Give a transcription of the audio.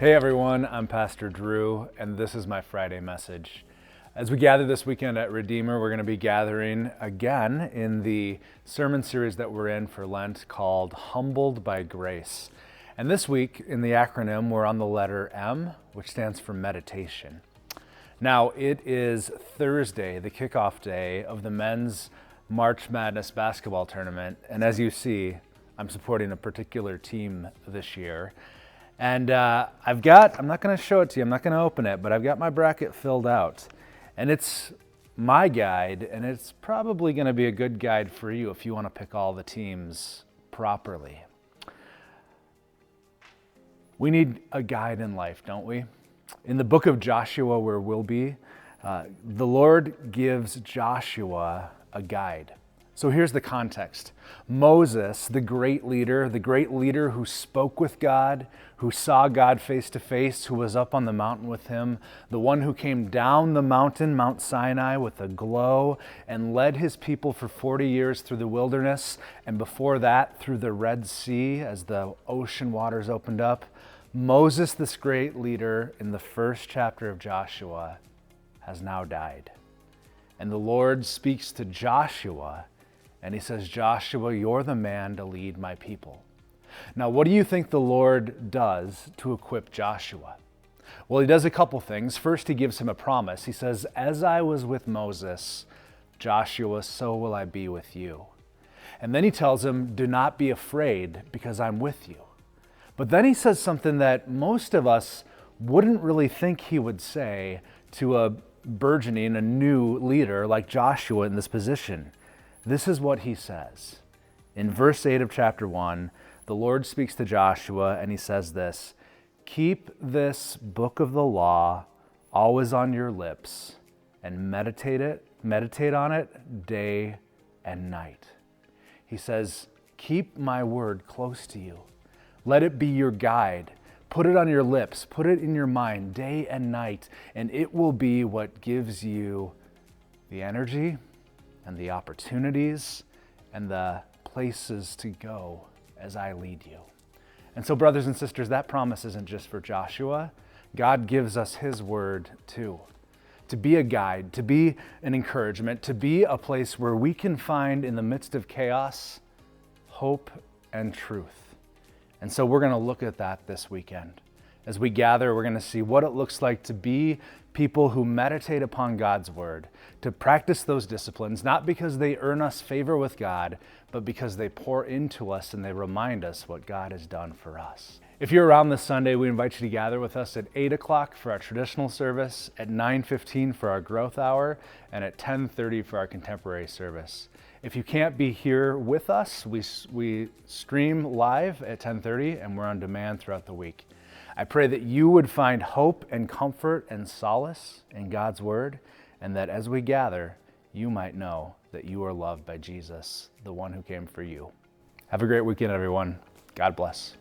Hey everyone, I'm Pastor Drew, and this is my Friday message. As we gather this weekend at Redeemer, we're going to be gathering again in the sermon series that we're in for Lent called Humbled by Grace. And this week, in the acronym, we're on the letter M, which stands for meditation. Now, it is Thursday, the kickoff day of the men's March Madness basketball tournament, and as you see, I'm supporting a particular team this year. And I'm not going to show it to you, I'm not going to open it, but I've got my bracket filled out. And it's my guide, and it's probably going to be a good guide for you if you want to pick all the teams properly. We need a guide in life, don't we? In the book of Joshua, where we'll be, the Lord gives Joshua a guide. So here's the context. Moses, the great leader who spoke with God, who saw God face to face, who was up on the mountain with him, the one who came down the mountain, Mount Sinai, with a glow and led his people for 40 years through the wilderness, and before that through the Red Sea as the ocean waters opened up. Moses, this great leader in the first chapter of Joshua, has now died. And the Lord speaks to Joshua, and he says, Joshua, you're the man to lead my people. Now, what do you think the Lord does to equip Joshua? Well, he does a couple things. First, he gives him a promise. He says, as I was with Moses, Joshua, so will I be with you. And then he tells him, do not be afraid because I'm with you. But then he says something that most of us wouldn't really think he would say to a burgeoning, a new leader like Joshua in this position. This is what he says. In verse 8 of chapter 1, the Lord speaks to Joshua and he says this, keep this book of the law always on your lips and meditate on it day and night. He says, keep my word close to you. Let it be your guide. Put it on your lips, put it in your mind day and night, and it will be what gives you the energy and the opportunities and the places to go as I lead you. And so, brothers and sisters, that promise isn't just for Joshua. God gives us his word too, to be a guide, to be an encouragement, to be a place where we can find in the midst of chaos, hope and truth. And so we're going to look at that this weekend. As we gather, we're going to see what it looks like to be people who meditate upon God's word, to practice those disciplines, not because they earn us favor with God, but because they pour into us and they remind us what God has done for us. If you're around this Sunday, we invite you to gather with us at 8 o'clock for our traditional service, at 9:15 for our growth hour, and at 10:30 for our contemporary service. If you can't be here with us, we stream live at 10:30 and we're on demand throughout the week. I pray that you would find hope and comfort and solace in God's word, and that as we gather, you might know that you are loved by Jesus, the one who came for you. Have a great weekend, everyone. God bless.